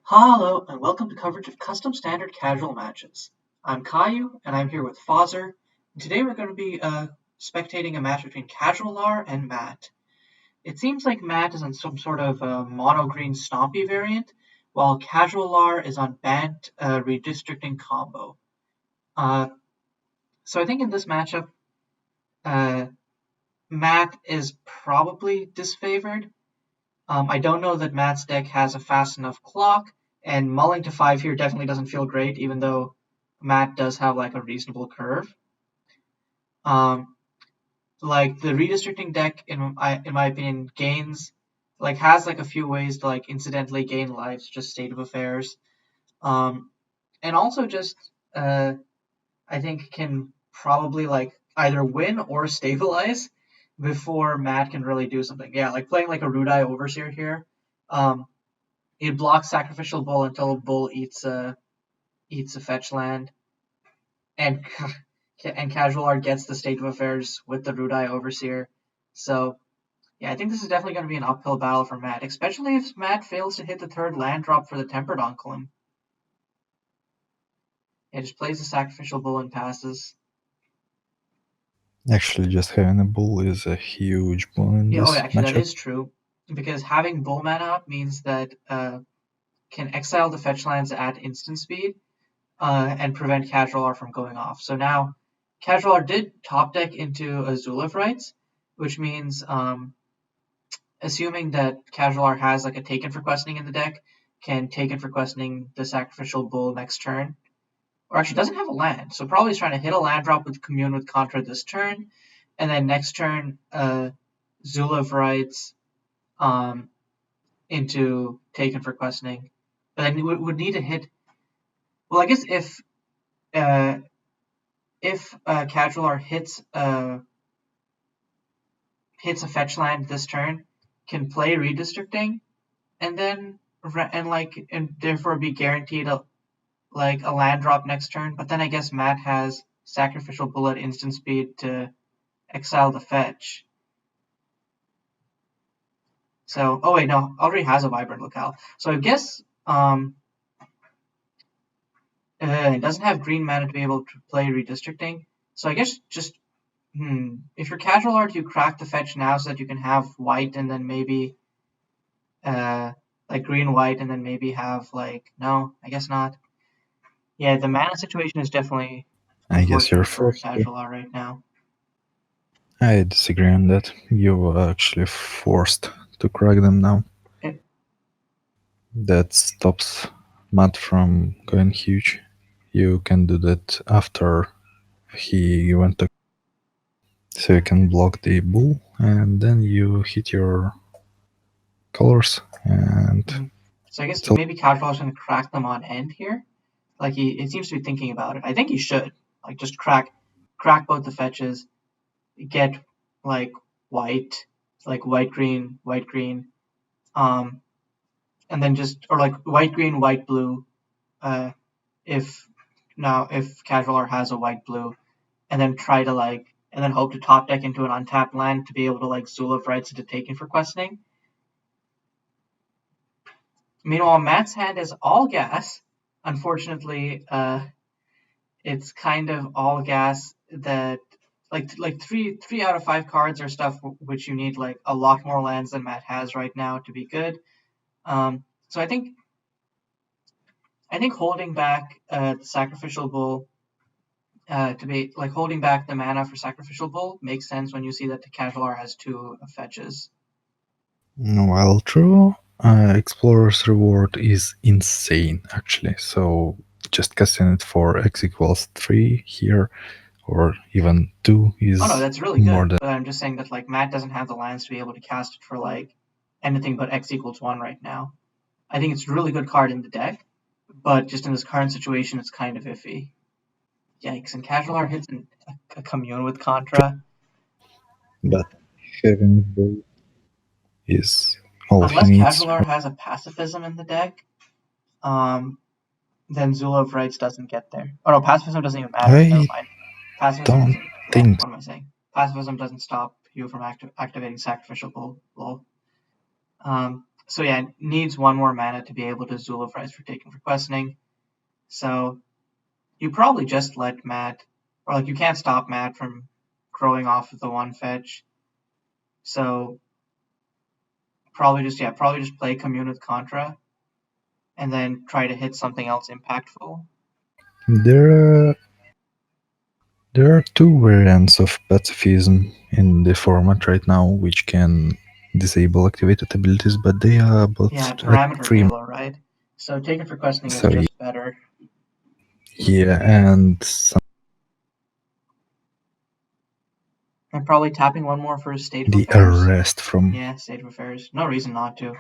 Hello and welcome to coverage of custom standard casual matches. I'm Caillou and I'm here with Fozzer. And today we're going to be spectating a match between CasualR and Matt. It seems like Matt is on some sort of MonoGreen Stompy variant, while CasualR is on Bant Redistricting combo. So I think in this matchup, uh, Matt is probably disfavored. I don't know that Matt's deck has a fast enough clock, and mulling to 5 here definitely doesn't feel great, even though Matt does have like a reasonable curve. Like the redistricting deck, in my opinion, has like a few ways to like incidentally gain lives, just state of affairs, and also just I think can probably like either win or stabilize before Matt can really do something. Yeah, like playing like a Rudai Overseer here. It blocks Sacrificial Bull until Bull eats a fetch land, and CasualR gets the state of affairs with the Rudai Overseer. So yeah, I think this is definitely going to be an uphill battle for Matt, especially if Matt fails to hit the third land drop for the Tempered Oncolum. Yeah, just plays the Sacrificial Bull and passes. Actually, just having a bull is a huge boon in this actually, matchup. that is true, because having Bull mana up means that can exile the fetch lands at instant speed, and prevent CasualR from going off. So now CasualR did top deck into Azul of Rights, which means assuming that CasualR has like a Taken for Questioning in the deck, can Taken for Questioning the Sacrificial Bull next turn. Or actually doesn't have a land, so probably is trying to hit a land drop with Commune with Contra this turn, and then next turn Zula of Rights into Taken for Questioning. But then you would need to hit. Well, I guess if CasualR hits a fetch land this turn, can play Redistricting, and then and therefore be guaranteed a land drop next turn. But then I guess Matt has Sacrificial Bullet instant speed to exile the fetch. So wait, no, already has a Vibrant Locale. So I guess it doesn't have green mana to be able to play Redistricting. So I guess just if you're CasualR, you crack the fetch now so that you can have white and then maybe like green white and then maybe have no, I guess not. Yeah, the mana situation is definitely I guess you're unfortunate for forced to. CasualR right now. I disagree on that. You were actually forced to crack them now. That stops Matt from going huge. You can do that after he went to. So you can block the bull and then you hit your colors and. So I guess maybe CasualR's going to crack them on end here. Like it seems to be thinking about it. I think he should just crack both the fetches, get white, white green, and then just or white green, white blue. If CasualR has a white blue, and then try to and then hope to top deck into an untapped land to be able to Zula of Rights into Taken for Questioning. Meanwhile, Matt's hand is all gas. Unfortunately, it's kind of all gas that three out of 5 cards are stuff which you need a lot more lands than Matt has right now to be good. So I think holding back the Sacrificial Bull to be holding back the mana for Sacrificial Bull makes sense when you see that the CasualR has 2 fetches. Well, true. Explorer's Reward is insane, actually. So just casting it for X equals 3 here, or even 2 is no, that's really more good. than. But I'm just saying that Matt doesn't have the lands to be able to cast it for anything but X equals 1 right now. I think it's a really good card in the deck, but just in this current situation, it's kind of iffy. Yikes! And CasualR hits a Commune with Contra. But having both is all Unless he needs. CasualR has a Pacifism in the deck, then Zula of Rights doesn't get there. Oh no, Pacifism doesn't even matter. Never mind. Pacifism don't think. What am I saying? Pacifism doesn't stop you from activating Sacrificial Bull. So yeah, it needs one more mana to be able to Zul of Rights for taken for questioning. So you probably just let Matt, or like you can't stop Matt from growing off of the one fetch. So probably just play Commune with Contra, and then try to hit something else impactful. There are two variants of pacifism in the format right now, which can disable activated abilities, but they are Yeah, both like parameter free. halo, right? So taken for questioning is So just better. yeah, and And probably tapping one more for State of the Affairs. arrest from Yeah, State of Affairs. No reason not to.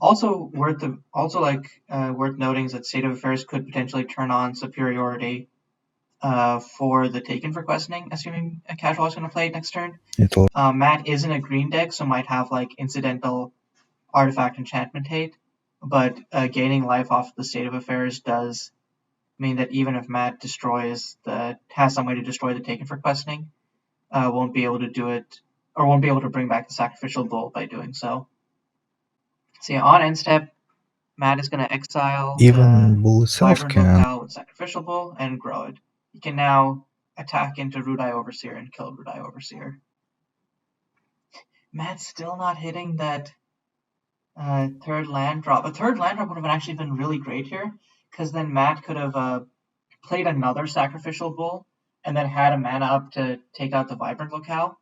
Also worth noting is that State of Affairs could potentially turn on superiority for the taken for questioning, assuming a casual is going to play it next turn. it'll. Matt is in a green deck, so might have like incidental artifact enchantment hate, but gaining life off the State of Affairs does mean that even if Matt has some way to destroy the taken for questioning, won't be able to do it, or won't be able to bring back the Sacrificial Bull by doing so. So yeah, on end step, Matt is going to exile the Even Bull itself Vibrant can. Locale with Sacrificial Bull and grow it. He can now attack into Rudai Overseer and kill Rudai Overseer. Matt's still not hitting that third land drop. A third land drop would have actually been really great here, because then Matt could have played another Sacrificial Bull and then had a mana up to take out the Vibrant Locale.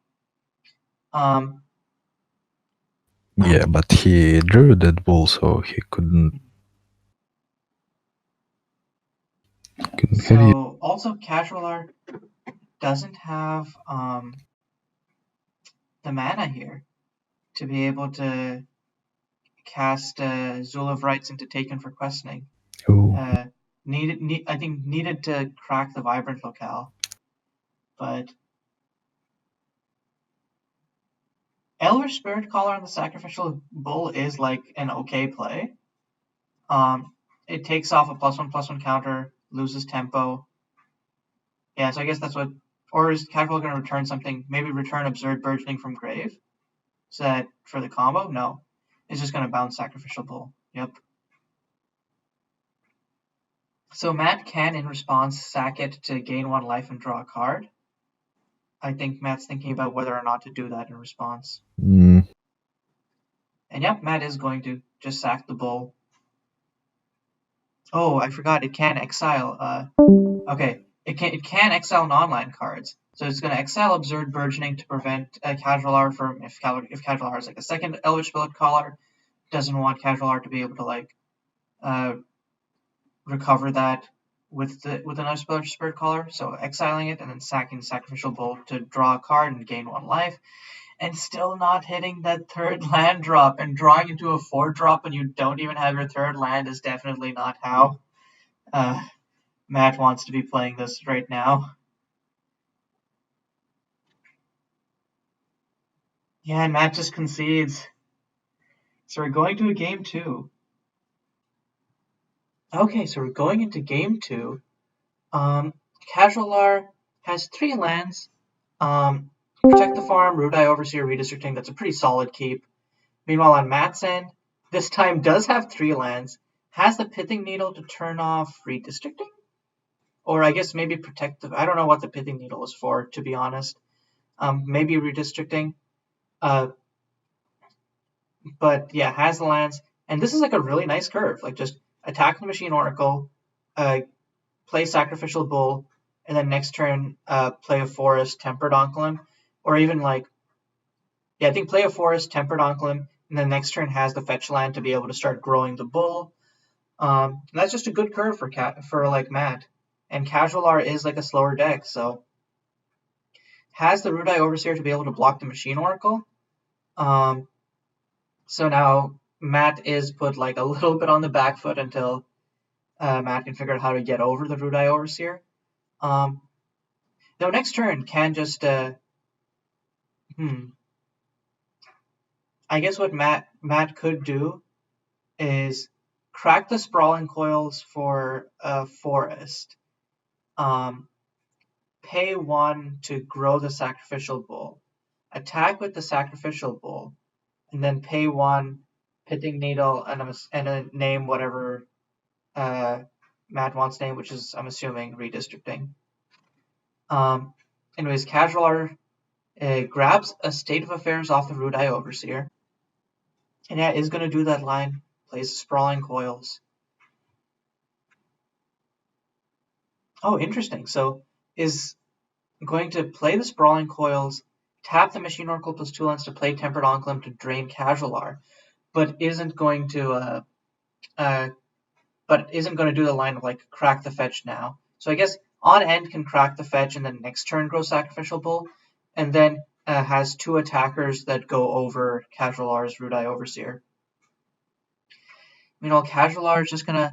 Yeah, but he drew that Bull, so he couldn't have you. So also CasualR doesn't have the mana here to be able to cast Zul of Rights into Taken for questioning. Oh, Needed to crack the Vibrant Locale, but Elvish Spirit Caller on the Sacrificial Bull is like an okay play. It takes off a +1/+1 counter, loses tempo. Yeah, so I guess that's what. Or is Casual going to return something? Maybe return Absurd Burgeoning from Grave? So that for the combo? No. It's just going to bounce Sacrificial Bull. Yep. So Matt can, in response, sack it to gain 1 life and draw a card. I think Matt's thinking about whether or not to do that in response. mm, And yep, Matt is going to just sack the bull. Oh, I forgot, it can exile. Okay, it can exile non-land cards. So it's going to exile Absurd Burgeoning to prevent CasualR from, if CasualR is like a second Elvish Spirit Caller, doesn't want CasualR to be able to like recover that with another Spirit Caller. So exiling it and then sacking Sacrificial Bull to draw a card and gain 1 life. And still not hitting that third land drop, and drawing into a 4-drop when you don't even have your third land is definitely not how Matt wants to be playing this right now. Yeah, and Matt just concedes. So we're going to a game 2. Okay, so we're going into game 2. CasualR has 3 lands. Protect the Farm, Rudai Overseer, Redistricting. That's a pretty solid keep. Meanwhile, on Matt's end, this time does have 3 lands. Has the Pithing Needle to turn off Redistricting? Or I guess maybe Protect the... I don't know what the Pithing Needle is for, to be honest. Maybe Redistricting. But yeah, has the lands. And this is like a really nice curve. Like just attack the Machine Oracle, play Sacrificial Bull, and then next turn play a Forest, Tempered Oncolin. Or even like... Yeah, I think play a Forest, Tempered Oncolin, and then next turn has the fetch land to be able to start growing the Bull. That's just a good curve for like Matt. And CasualR is like a slower deck, so has the Rudai Overseer to be able to block the Machine Oracle. So now Matt is put like a little bit on the back foot until Matt can figure out how to get over the Rudai Overseer. Though next turn can just I guess what Matt could do is crack the Sprawling Coils for a Forest. Pay 1 to grow the Sacrificial Bull. Attack with the Sacrificial Bull. and then pay 1, Pitting Needle, and a name whatever Matt wants name, which is, I'm assuming, Redistricting. Um, anyways, CasualR grabs a State of Affairs off the Rudai Overseer, and yeah, is going to do that line, plays Sprawling Coils. Oh, interesting. So is going to play the Sprawling Coils, tap the Machine Oracle plus 2 lands to play Tempered Onclum to drain CasualR, but isn't going to do the line of like crack the fetch now. So I guess on end can crack the fetch and then next turn grow Sacrificial Bull, and then has 2 attackers that go over CasualR's Rudai Overseer. Meanwhile, CasualR is just gonna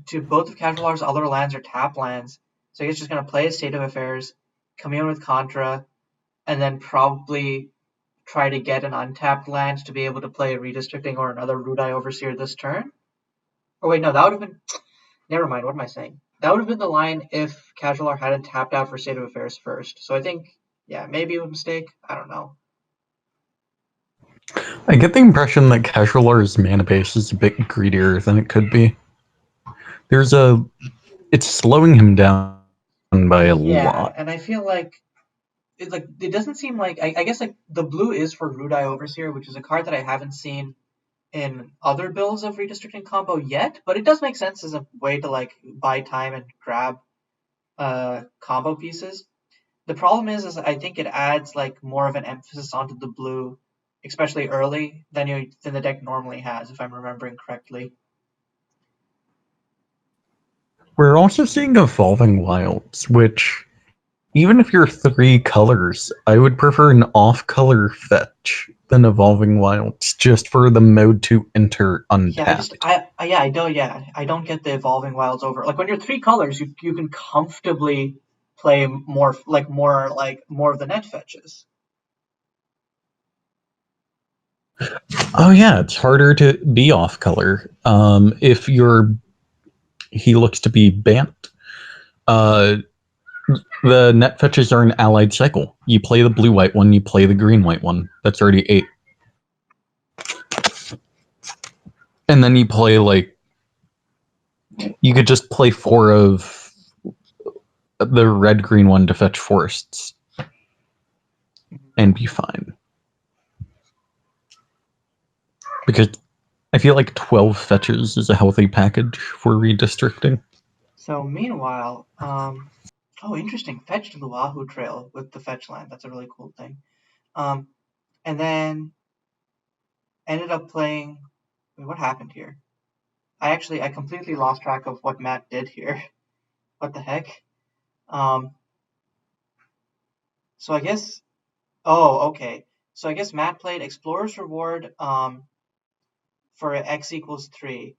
to both of CasualR's other lands are tap lands, so he's just gonna play a State of Affairs, come in with Contra, and then probably try to get an untapped land to be able to play a Redistricting or another Rudai Overseer this turn. Or wait, no, that would have been. Never mind, what am I saying? That would have been the line if CasualR hadn't tapped out for State of Affairs first. So I think, maybe a mistake. I don't know. I get the impression that CasualR's mana base is a bit greedier than it could be. It's slowing him down by a lot. And I feel like it doesn't seem like I guess like the blue is for Rudai Overseer, which is a card that I haven't seen in other builds of Redistricting combo yet, but it does make sense as a way to like buy time and grab combo pieces. The problem is I think it adds like more of an emphasis onto the blue, especially early, than the deck normally has, if I'm remembering correctly. We're also seeing Evolving Wilds, which, even if you're 3 colors, I would prefer an off-color fetch than Evolving Wilds, just for the mode to enter untapped. I don't get the Evolving Wilds over. Like when you're 3 colors, you can comfortably play more of the net fetches. Oh yeah, it's harder to be off color. If he looks to be Bant, the net fetches are an allied cycle. You play the blue-white one, you play the green-white one. That's already 8. And then you play you could just play 4 of the red-green one to fetch forests and be fine. Because I feel like 12 fetches is a healthy package for redistricting. So meanwhile, interesting. Fetch to the Wahoo Trail with the fetch land. That's a really cool thing. And then ended up playing. What happened here? I completely lost track of what Matt did here. What the heck? So I guess. Oh, okay. So I guess Matt played Explorer's Reward for X equals 3.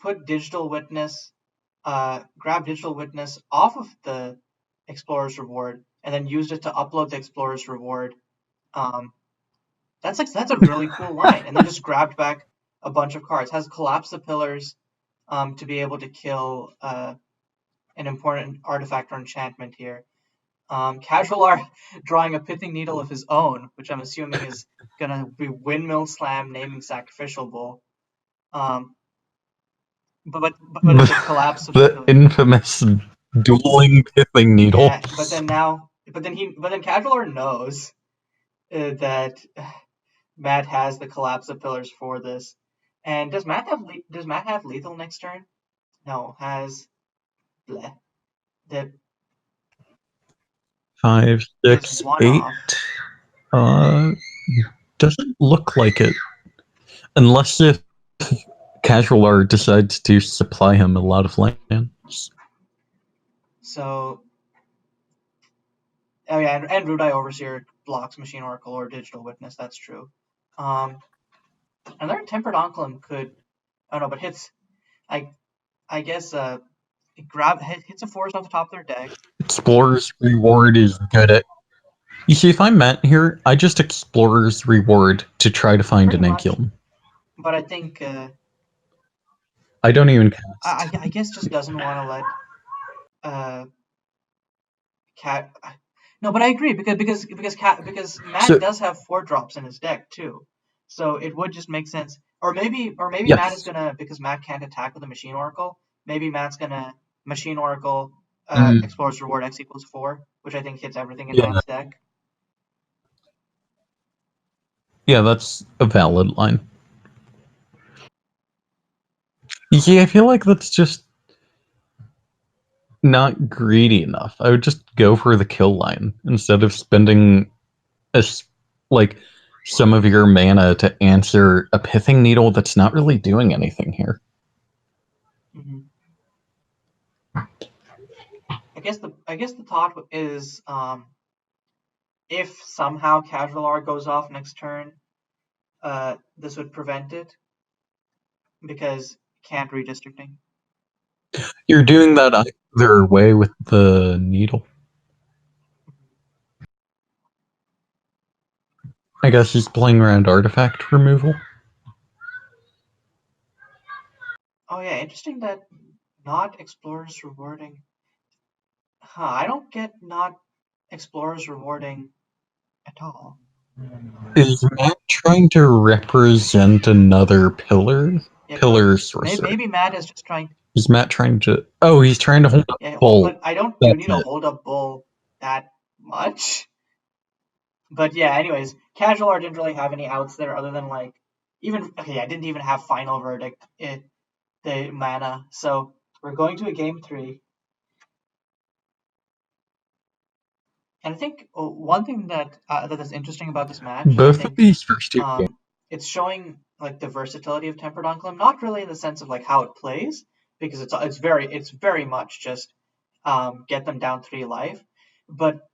Put Digital Witness, grab Digital Witness off of the Explorer's Reward, and then used it to upload the Explorer's Reward. That's a really cool line. And then just grabbed back a bunch of cards. Has Collapse the Pillars to be able to kill an important artifact or enchantment here. CasualR drawing a Pithing Needle of his own, which I'm assuming is gonna be Windmill Slam, naming Sacrificial Bull. But it's a collapse of the infamous dueling Pithing Needle. Yeah, but then CasualR knows that Matt has the Collapse of Pillars for this. And does Matt have lethal next turn? No, has bleh. The 5, 6, 8. Doesn't look like it. Unless if CasualR decides to supply him a lot of lands. So, and Rudai Overseer blocks Machine Oracle or Digital Witness. That's true. Another Tempered Onclum could, I don't know, but hits. I guess hits a forest off the top of their deck. Explorer's Reward is good at. You see, if I'm Matt here, I just Explorer's Reward to try to find an Ankyl. But I think I don't even cast. I guess just doesn't want to let No, but I agree because Matt So does have 4 drops in his deck too, so it would just make sense. Or maybe Matt is yes. gonna, because Matt can't attack with a Machine Oracle. Maybe Matt's gonna Machine Oracle Mm, Explorer's Reward X equals 4, which I think hits everything in yeah. Matt's deck. Yeah, that's a valid line. Yeah, I feel like that's just not greedy enough. I would just go for the kill line instead of spending like some of your mana to answer a pithing needle that's not really doing anything here. Hmm. I guess the thought is if somehow CasualR goes off next turn, this would prevent it because can't redistricting. You're doing that either way with the needle. I guess he's playing around artifact removal. Oh yeah, interesting that not Explorers rewarding. Huh, I don't get not Explorers rewarding at all. Is Matt trying to represent another pillar? Yeah, Pillar maybe, sorcerer. maybe Matt is just trying. Is Matt trying to... Oh, he's trying to hold up Yeah, Bull. but I don't. You That's need to it. hold up Bull that much. But yeah, anyways, CasualR didn't really have any outs there other than like I didn't even have Final Verdict the mana. So we're going to a game 3. And I think one thing that is interesting about this match, I Both of think, these first two games. it's showing like the versatility of Tempered Onclum, not really in the sense of like how it plays, because it's very much just get them down 3 life, but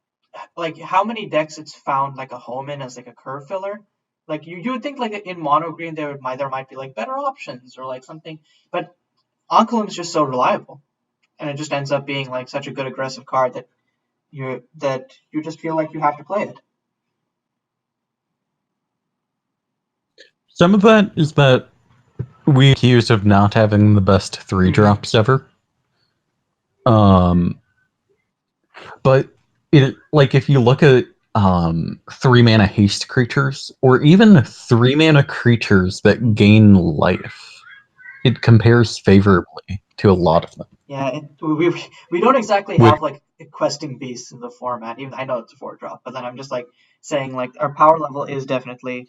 like how many decks it's found like a home in as like a curve filler. Like you would think like in MonoGreen there might be like better options or like something, but Onclum is just so reliable, and it just ends up being like such a good aggressive card that you just feel like you have to play it. Some of that is that we accused of not having the best 3-drops ever. But like if you look at 3-mana haste creatures, or even 3-mana creatures that gain life, it compares favorably to a lot of them. Yeah, we don't exactly Which, have like questing beasts in the format. Even I know it's a 4-drop, but then I'm just like saying like our power level is definitely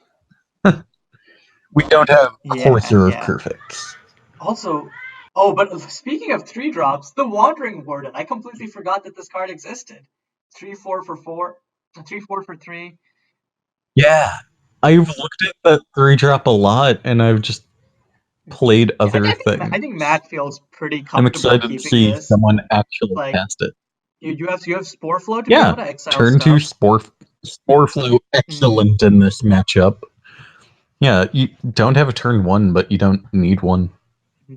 we don't have Courser of yeah. Perfects. Also, oh, but speaking of 3-drops, the Wandering Warden. I completely forgot that this card existed. 3/4 for 4, 3/4 for 3. Yeah, I've looked at that 3-drop a lot, and I've just played Yeah, other things. I think Matt feels pretty I'm comfortable excited to keeping see this. someone actually Like cast it. you have Spore Flow to be able Yeah, to exile turn 2 stuff. Spore Flow, excellent in this matchup. Yeah, you don't have a turn 1, but you don't need one,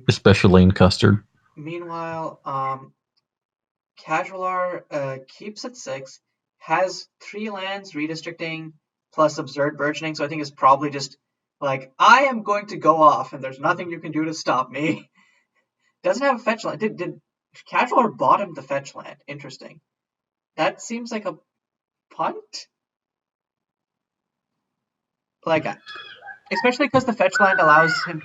especially in Custard. Meanwhile, CasualR keeps at 6, has 3 lands, redistricting plus absurd burgeoning. So I think it's probably just like I am going to go off, and there's nothing you can do to stop me. Doesn't have a fetch land. Did CasualR bottom the fetch land? Interesting. That seems like a punt. Like, especially because the fetch land allows him.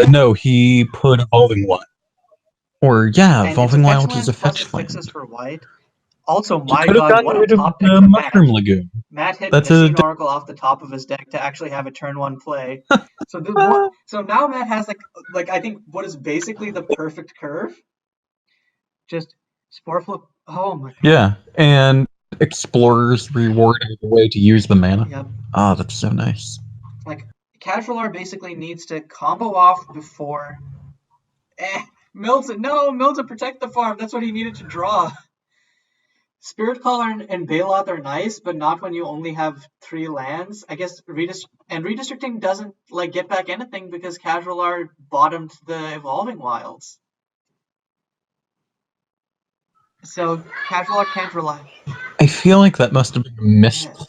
No, he put Evolving Wild. Or, yeah, And it's a Evolving fetch Wild is a land plus it fetch fixes land. for white. Also, He my could have god, gotten what a rid of top deck the for Matt. Mushroom Lagoon. Matt hit That's a... Machine Oracle off the top of his deck to actually have a turn 1 play. So now Matt has like I think what is basically the perfect curve. Just Spore Flow. Oh my god. Yeah, and Explorer's Reward is the way to use the mana. Yep. Ah, that's so nice. Like CasualR basically needs to combo off before. Milza, protect the farm. That's what he needed to draw. Spirit Caller and Bailout are nice, but not when you only have 3 lands. I guess redistricting doesn't like get back anything because CasualR bottomed the Evolving Wilds. So CasualR can't rely. I feel like that must have been a misplay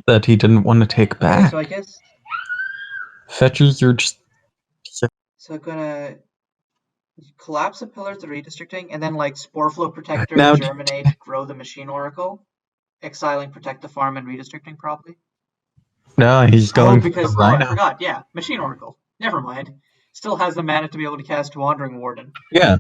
that he didn't want to take back. Okay, so I guess Fetches are just... so gonna collapse a pillar to redistricting, and then like Sporeflow Protector, Now- Germinate, grow the Machine Oracle, exiling, protect the farm, and redistricting probably. No, he's going for because the I Rhino. forgot. Yeah, Machine Oracle. Never mind. Still has the mana to be able to cast Wandering Warden. Yeah.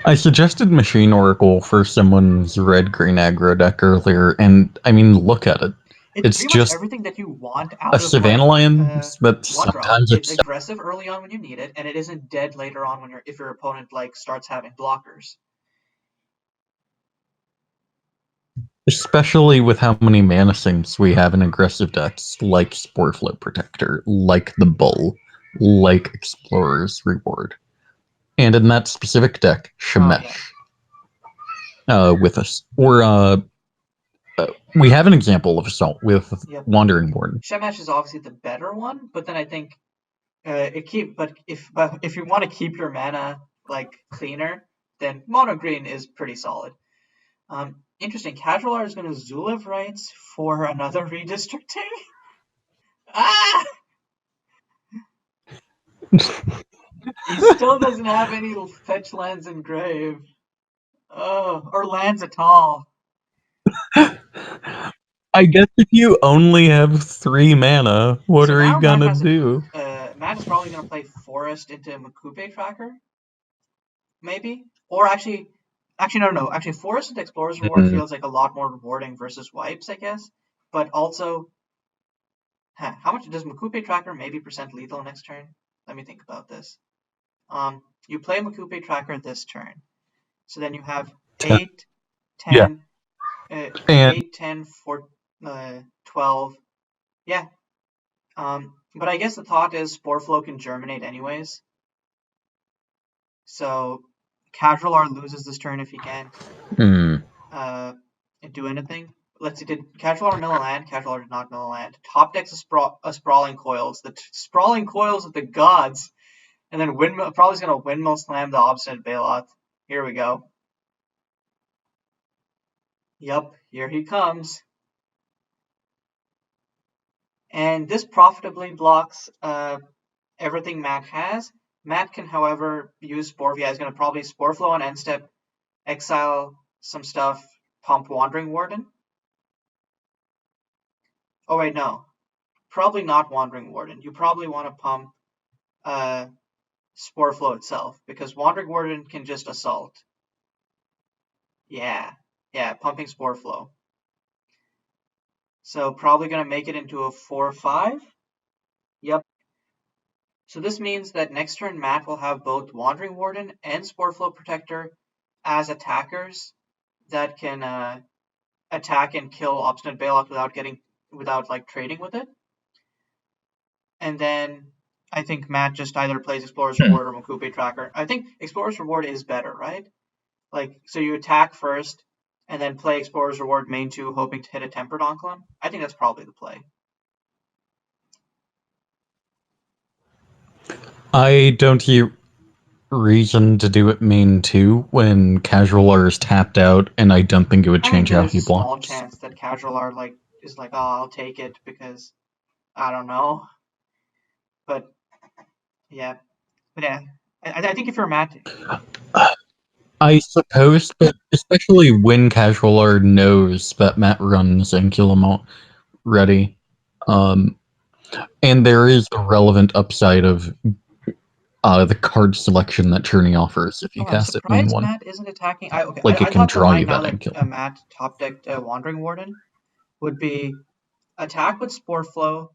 I suggested Machine Oracle for someone's red-green aggro deck earlier, and I mean, look at it. It's pretty just much everything that you want out a of Savannah land, but one drop. sometimes It's aggressive early on when you need it, and it isn't dead later on when if your opponent like starts having blockers. Especially with how many mana sinks we have in aggressive decks, like Sporeflow Protector, like the Bull, like Explorer's Reward. And in that specific deck, Shemesh, with us. Or, we have an example of Assault with Wandering Warden. Shemesh is obviously the better one, but then I think if you want to keep your mana like cleaner, then MonoGreen is pretty solid. Interesting. CasualR is going to Zuliv rights for another redistricting. Ah! He still doesn't have any fetch lands in grave. Oh, or lands at all. I guess if you only have 3 mana, what are you gonna do? Matt is probably gonna play Forest into Makupe Tracker, maybe, or actually no. Actually, Forest into Explorer's Reward feels like a lot more rewarding versus wipes, I guess. But also, how much does Makupe Tracker maybe percent lethal next turn? Let me think about this. You play Makupe Tracker this turn, so then you have 8, 10, 8, 10, 4, 12. Yeah. But I guess the thought is Sporeflow can germinate anyways. So CasualR loses this turn if he can't do anything. Let's see, did CasualR mill a land? CasualR did not mill a land. Top deck's a Sprawling Coils. The Sprawling Coils of the gods. And then windmill, probably going to Windmill Slam the Obstinate Bailout. Here we go. Yep, here he comes. And this profitably blocks everything Matt has. Matt can, however, use Spore. Yeah, he's going to probably Sporeflow on end step, exile some stuff, pump Wandering Warden. Oh, wait, no. Probably not Wandering Warden. You probably want to pump Sporeflow itself, because Wandering Warden can just assault. Yeah, pumping Sporeflow. So probably going to make it into a 4-5. Yep. So this means that next turn Matt will have both Wandering Warden and Sporeflow Protector as attackers that can attack and kill Obstinate Bailout without like trading with it. And then I think Matt just either plays Explorer's Reward or Makupe Tracker. I think Explorer's Reward is better, right? Like, so you attack first and then play Explorer's Reward main 2, hoping to hit a Tempered Onklon. I think that's probably the play. I don't see reason to do it main 2 when CasualR is tapped out, and I don't think it would change how he blocks. There's a small chance that CasualR is like, oh, I'll take it because I don't know. But yeah, I think if you're Matt, I suppose, but especially when CasualR knows that Matt runs Ankylamont ready, and there is a relevant upside of the card selection that Churney offers if you cast it main 1. Matt isn't attacking. Like it can draw you that Ankylamont. Matt top decked Wandering Warden would be attack with Sporeflow,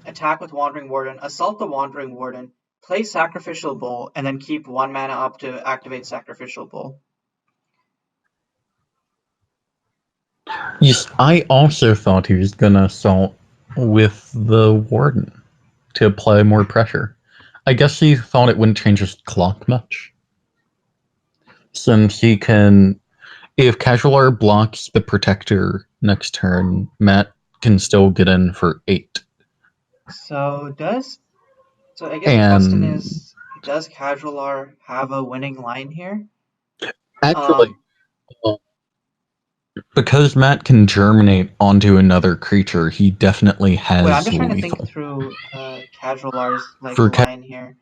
attack with Wandering Warden, assault the Wandering Warden, play Sacrificial Bull, and then keep 1 mana up to activate Sacrificial Bull. Yes, I also thought he was gonna assault with the Warden to apply more pressure. I guess he thought it wouldn't change his clock much. Since he can, if CasualR blocks the Protector next turn, Matt can still get in for 8. So I guess the question is, does CasualR have a winning line here? Actually, Because Matt can germinate onto another creature, he definitely has Wait, I'm just trying to lethal. think through CasualR's like For line here.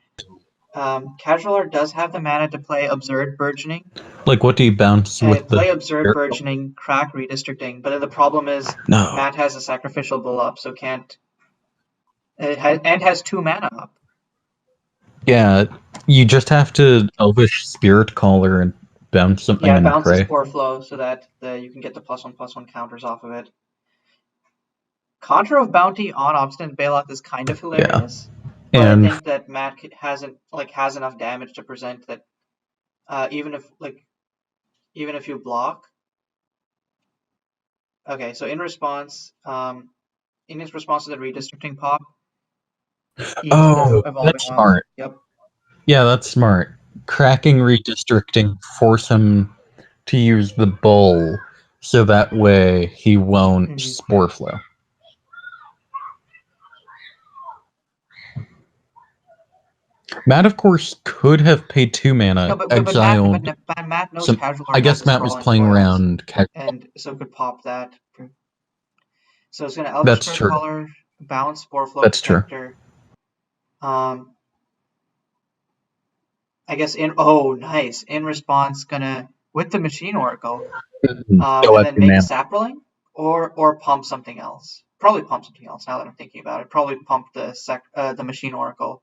CasualR does have the mana to play Absurd Burgeoning. Like, what do you bounce with Play the Absurd Burgeoning, crack Redistricting, but then the problem is No. Matt has a Sacrificial Bull up, so can't. And has 2 mana up. Yeah, you just have to Elvish Spirit Caller and bounce something Yeah, it and bounces pray. Spore Flow so that you can get the +1/+1 counters off of it. Contra of Bounty on Obstinate Bailout is kind of hilarious, but I And think that Matt has enough damage to present that even if you block. Okay, so in response to the Redistricting pop, that's smart. Yep. Yeah, that's smart. Cracking Redistricting force him to use the Bull so that way he won't Spore Flow. Matt, of course, could have paid 2 mana, No, but exiled. Matt knows some, CasualR I guess has Matt was Sprawling playing Coils, around. and so could pop that. So it's gonna That's Elvish Spirit true. Caller, bounce Spore Flow That's true. Protector. I guess nice. In response, gonna with the Machine Oracle, Still and have then 2 make mana. Sapling or pump something else. Probably pump something else. Now that I'm thinking about it, probably pump the Machine Oracle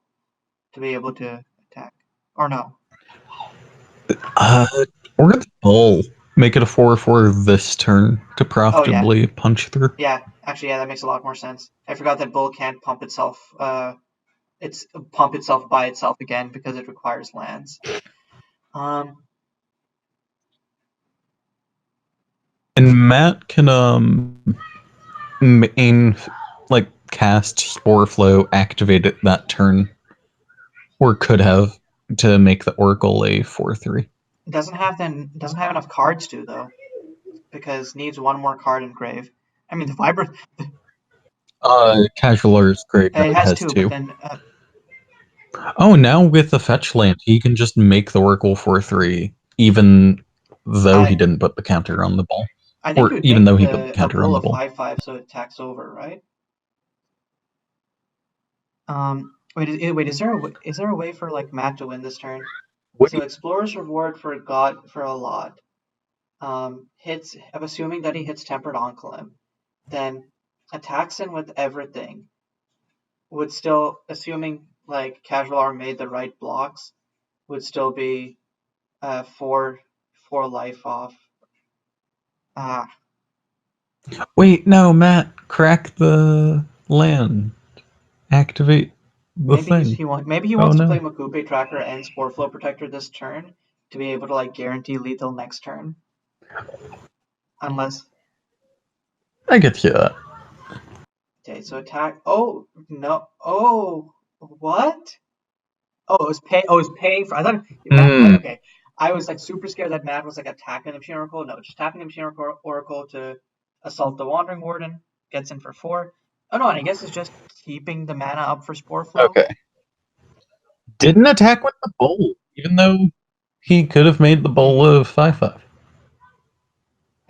to be able to attack. Or no? Or the Bull. Make it a 4/4 this turn to profitably punch through. Yeah, actually, that makes a lot more sense. I forgot that Bull can't pump itself. It's pump itself by itself again because it requires lands. And Matt can cast Spore Flow, activate it that turn, or could have to make the Oracle a 4/3. Doesn't have enough cards to though, because needs 1 more card in grave. I mean the Vibrant. CasualR's graveyard It has 2, 2. but then Now with the fetch land, he can just make the Oracle 4/3, even though he didn't put the counter on the ball. I think Or even though he put the counter on the ball. 5/5, so it attacks over, right? Wait, is there a way for like Matt to win this turn? So Explorer's Reward for a lot. Hits. I'm assuming that he hits Tempered Oncolim, then attacks him with everything. Would still, assuming like CasualR made the right blocks, would still be 4 life off. Wait, no, Matt, crack the land. Activate the thing. Maybe he wants to play Makupe Tracker and Spore Flow Protector this turn to be able to like guarantee lethal next turn. Unless I get you that. Okay, so attack. Oh no! Oh, what? Oh, it was paying for. I thought. Okay, I was like super scared that Matt was like attacking the Machine Oracle. No, just tapping the Machine Oracle to assault the Wandering Warden. Gets in for 4. Oh no, and I guess it's just keeping the mana up for Spore Flow. Okay. Didn't attack with the Bull, even though he could have made the Bull of 5/5.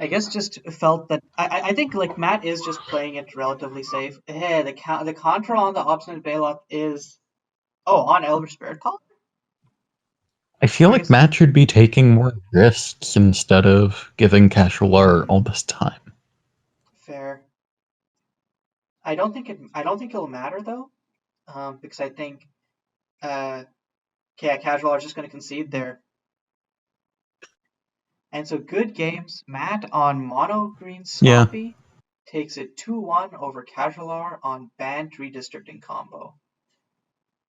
I guess just felt that I think like Matt is just playing it relatively safe. Hey, the contra on the Obstinate Bailout is on Elvish Spirit Caller. I feel like Matt should be taking more risks instead of giving CasualR all this time. Fair. I don't think it'll matter though, because I think CasualR is just going to concede there. And so good games. Matt on MonoGreen Stompy takes it 2-1 over CasualR on Bant Redistricting combo.